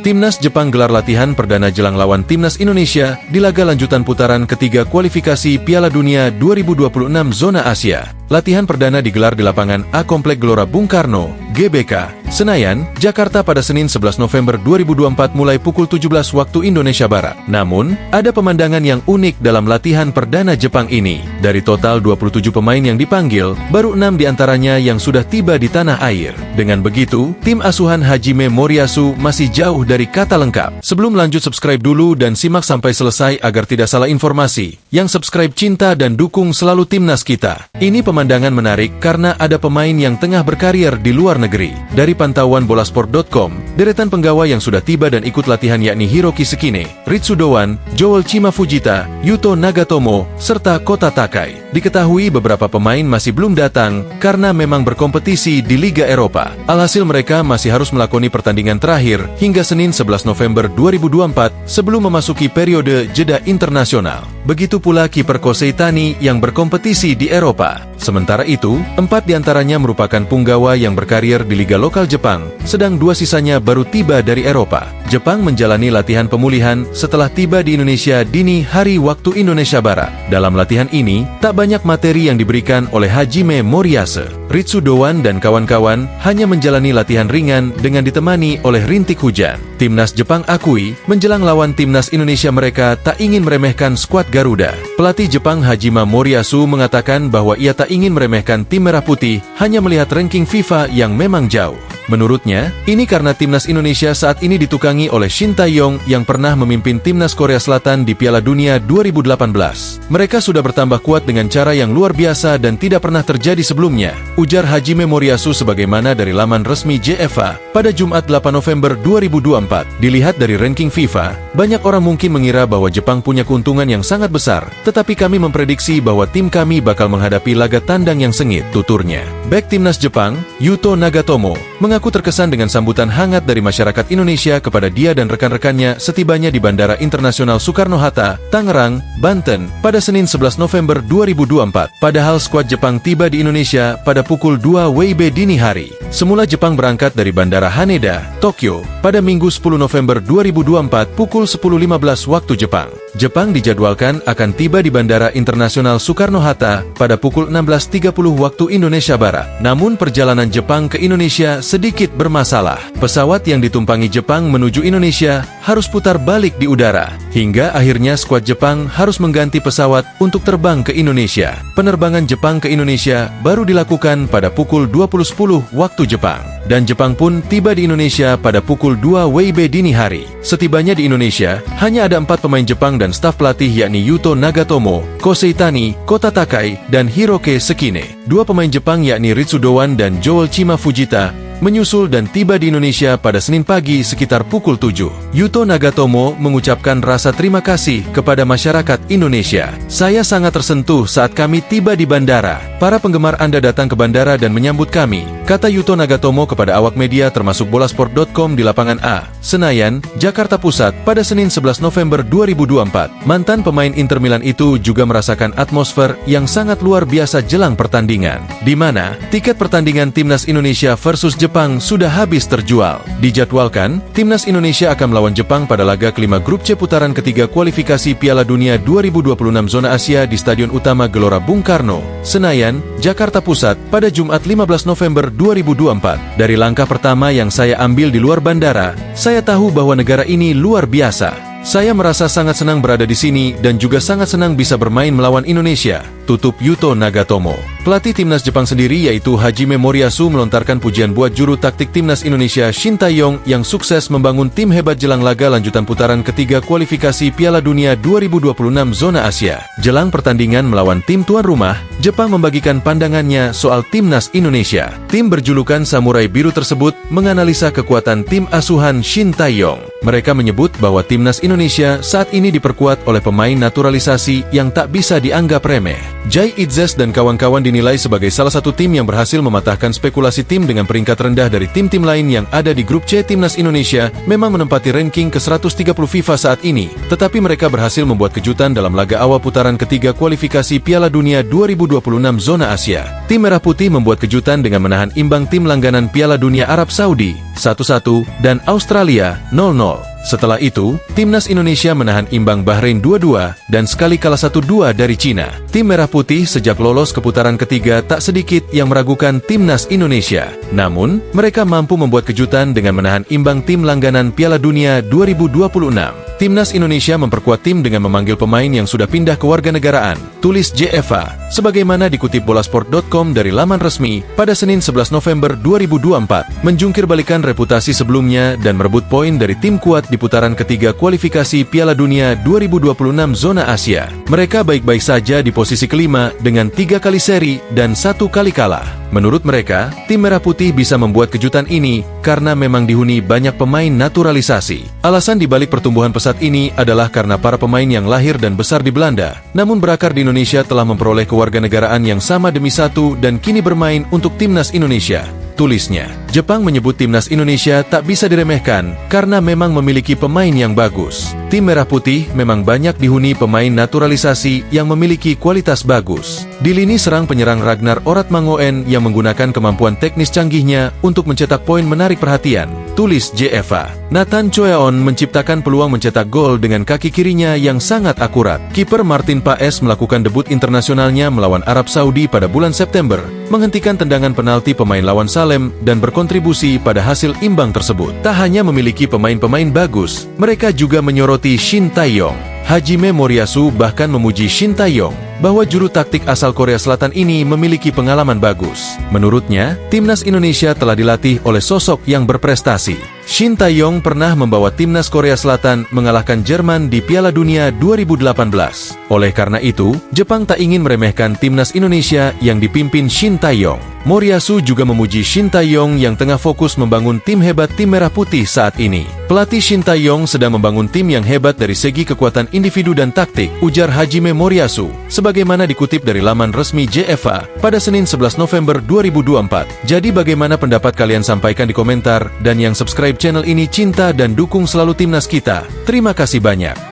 Timnas Jepang gelar latihan perdana jelang lawan Timnas Indonesia di laga lanjutan putaran ketiga kualifikasi Piala Dunia 2026 Zona Asia. Latihan perdana digelar di lapangan A Komplek Gelora Bung Karno, GBK, Senayan, Jakarta pada Senin 11 November 2024 mulai pukul 17 waktu Indonesia Barat. Namun, ada pemandangan yang unik dalam latihan perdana Jepang ini. Dari total 27 pemain yang dipanggil, baru 6 diantaranya yang sudah tiba di tanah air. Dengan begitu, tim asuhan Hajime Moriyasu masih jauh dari kata lengkap. Sebelum lanjut, subscribe dulu dan simak sampai selesai agar tidak salah informasi. Yang subscribe cinta dan dukung selalu timnas kita. Ini pemandangan menarik karena ada pemain yang tengah berkarir di luar negeri. Dari pantauan bolasport.com, deretan penggawa yang sudah tiba dan ikut latihan yakni Hiroki Sekine, Ritsu Dowan, Joel Chima Fujita, Yuto Nagatomo, serta Kota Takai. Diketahui beberapa pemain masih belum datang karena memang berkompetisi di Liga Eropa. Alhasil mereka masih harus melakoni pertandingan terakhir hingga Senin 11 November 2024 sebelum memasuki periode jeda internasional. Begitu pula kiper Kosei Tani yang berkompetisi di Eropa. Sementara itu, 4 diantaranya merupakan punggawa yang berkarir di Liga Lokal Jepang, sedang 2 sisanya baru tiba dari Eropa. Jepang menjalani latihan pemulihan setelah tiba di Indonesia dini hari waktu Indonesia Barat. Dalam latihan ini, tak banyak materi yang diberikan oleh Hajime Moriyasu. Ritsu Dowan dan kawan-kawan hanya menjalani latihan ringan dengan ditemani oleh rintik hujan. Timnas Jepang akui, menjelang lawan Timnas Indonesia mereka tak ingin meremehkan skuad Garuda. Pelatih Jepang Hajime Moriyasu mengatakan bahwa ia tak ingin meremehkan tim merah putih, hanya melihat ranking FIFA yang memang jauh. Menurutnya, ini karena Timnas Indonesia saat ini ditukangi oleh Shin Tae-yong yang pernah memimpin Timnas Korea Selatan di Piala Dunia 2018. Mereka sudah bertambah kuat dengan cara yang luar biasa dan tidak pernah terjadi sebelumnya, ujar Hajime Moriyasu sebagaimana dari laman resmi JFA pada Jumat 8 November 2024. Dilihat dari ranking FIFA, banyak orang mungkin mengira bahwa Jepang punya keuntungan yang sangat besar, tetapi kami memprediksi bahwa tim kami bakal menghadapi laga tandang yang sengit, tuturnya. Bek Timnas Jepang, Yuto Nagatomo, mengaku terkesan dengan sambutan hangat dari masyarakat Indonesia kepada dia dan rekan-rekannya setibanya di Bandara Internasional Soekarno-Hatta, Tangerang, Banten, pada Senin 11 November 2024. Padahal skuad Jepang tiba di Indonesia pada pukul 2 WIB dini hari. Semula Jepang berangkat dari Bandara Haneda, Tokyo, pada Minggu 10 November 2024 pukul 10.15 waktu Jepang. Jepang dijadwalkan akan tiba di Bandara Internasional Soekarno-Hatta pada pukul 16.30 waktu Indonesia Barat. Namun perjalanan Jepang ke Indonesia sedikit bermasalah. Pesawat yang ditumpangi Jepang menuju Indonesia harus putar balik di udara. Hingga akhirnya skuad Jepang harus mengganti pesawat untuk terbang ke Indonesia. Penerbangan Jepang ke Indonesia baru dilakukan pada pukul 20.10 waktu Jepang. Dan Jepang pun tiba di Indonesia pada pukul 2 WIB dini hari. Setibanya di Indonesia, hanya ada 4 pemain Jepang dan staf pelatih yakni Yuto Nagatomo, Kosei Tani, Kota Takai, dan Hiroki Sekine. 2 pemain Jepang yakni Ritsu Dowan dan Joel Chima Fujita menyusul dan tiba di Indonesia pada Senin pagi sekitar pukul 7. Yuto Nagatomo mengucapkan rasa terima kasih kepada masyarakat Indonesia. Saya sangat tersentuh saat kami tiba di bandara. Para penggemar Anda datang ke bandara dan menyambut kami, kata Yuto Nagatomo kepada awak media termasuk bolasport.com di lapangan A, Senayan, Jakarta Pusat pada Senin 11 November 2024. Mantan pemain Inter Milan itu juga merasakan atmosfer yang sangat luar biasa jelang pertandingan, di mana tiket pertandingan Timnas Indonesia versus Jepang sudah habis terjual. Dijadwalkan, Timnas Indonesia akan melawan Jepang pada laga kelima grup C putaran ketiga kualifikasi Piala Dunia 2026 Zona Asia di Stadion Utama Gelora Bung Karno, Senayan, Jakarta Pusat pada Jumat 15 November 2024. Dari langkah pertama yang saya ambil di luar bandara, saya tahu bahwa negara ini luar biasa. Saya merasa sangat senang berada di sini dan juga sangat senang bisa bermain melawan Indonesia, tutup Yuto Nagatomo. Pelatih Timnas Jepang sendiri yaitu Hajime Moriyasu melontarkan pujian buat juru taktik Timnas Indonesia Shin Tae-yong yang sukses membangun tim hebat jelang laga lanjutan putaran ketiga kualifikasi Piala Dunia 2026 Zona Asia. Jelang pertandingan melawan tim tuan rumah, Jepang membagikan pandangannya soal Timnas Indonesia. Tim berjulukan Samurai Biru tersebut menganalisa kekuatan tim asuhan Shin Tae-yong. Mereka menyebut bahwa Timnas Indonesia saat ini diperkuat oleh pemain naturalisasi yang tak bisa dianggap remeh. Jai Itzes dan kawan-kawan dinilai sebagai salah satu tim yang berhasil mematahkan spekulasi tim dengan peringkat rendah dari tim-tim lain yang ada di grup C. Timnas Indonesia memang menempati ranking ke-130 FIFA saat ini, tetapi mereka berhasil membuat kejutan dalam laga awal putaran ketiga kualifikasi Piala Dunia 2026 zona Asia. Tim Merah Putih membuat kejutan dengan menahan imbang tim langganan Piala Dunia Arab Saudi 1-1 dan Australia 0-0. Setelah itu, Timnas Indonesia menahan imbang Bahrain 2-2 dan sekali kalah 1-2 dari Cina. Tim Merah Putih sejak lolos ke putaran ketiga tak sedikit yang meragukan Timnas Indonesia. Namun, mereka mampu membuat kejutan dengan menahan imbang tim langganan Piala Dunia 2026. Timnas Indonesia memperkuat tim dengan memanggil pemain yang sudah pindah kewarganegaraan, tulis JFA. Sebagaimana dikutip bolasport.com dari laman resmi, pada Senin 11 November 2024, menjungkir balikan reputasi sebelumnya dan merebut poin dari tim kuat di putaran ketiga kualifikasi Piala Dunia 2026 zona Asia. Mereka baik-baik saja di posisi kelima dengan 3 kali seri dan 1 kali kalah. Menurut mereka, tim Merah Putih bisa membuat kejutan ini karena memang dihuni banyak pemain naturalisasi. Alasan dibalik pertumbuhan pesat ini adalah karena para pemain yang lahir dan besar di Belanda, namun berakar di Indonesia telah memperoleh kewarganegaraan yang sama demi satu dan kini bermain untuk Timnas Indonesia. Tulisnya, Jepang menyebut Timnas Indonesia tak bisa diremehkan karena memang memiliki pemain yang bagus. Tim Merah Putih memang banyak dihuni pemain naturalisasi yang memiliki kualitas bagus. Di lini serang penyerang Ragnar Oratmangoen yang menggunakan kemampuan teknis canggihnya untuk mencetak poin menarik perhatian. Tulis JFA. Nathan Choeon menciptakan peluang mencetak gol dengan kaki kirinya yang sangat akurat. Kiper Martin Paes melakukan debut internasionalnya melawan Arab Saudi pada bulan September, menghentikan tendangan penalti pemain lawan Salem dan berkontribusi pada hasil imbang tersebut. Tak hanya memiliki pemain-pemain bagus, mereka juga menyoroti Shin Tae-yong. Hajime Moriyasu bahkan memuji Shin Tae-yong bahwa juru taktik asal Korea Selatan ini memiliki pengalaman bagus. Menurutnya, Timnas Indonesia telah dilatih oleh sosok yang berprestasi. Shin Tae-yong pernah membawa Timnas Korea Selatan mengalahkan Jerman di Piala Dunia 2018. Oleh karena itu, Jepang tak ingin meremehkan Timnas Indonesia yang dipimpin Shin Tae-yong. Moriyasu juga memuji Shin Tae-yong yang tengah fokus membangun tim hebat Tim Merah Putih saat ini. Pelatih Shin Tae-yong sedang membangun tim yang hebat dari segi kekuatan individu dan taktik, ujar Hajime Moriyasu, sebagaimana dikutip dari laman resmi JFA pada Senin 11 November 2024. Jadi bagaimana pendapat kalian, sampaikan di komentar, dan yang subscribe channel ini cinta dan dukung selalu timnas kita. Terima kasih banyak.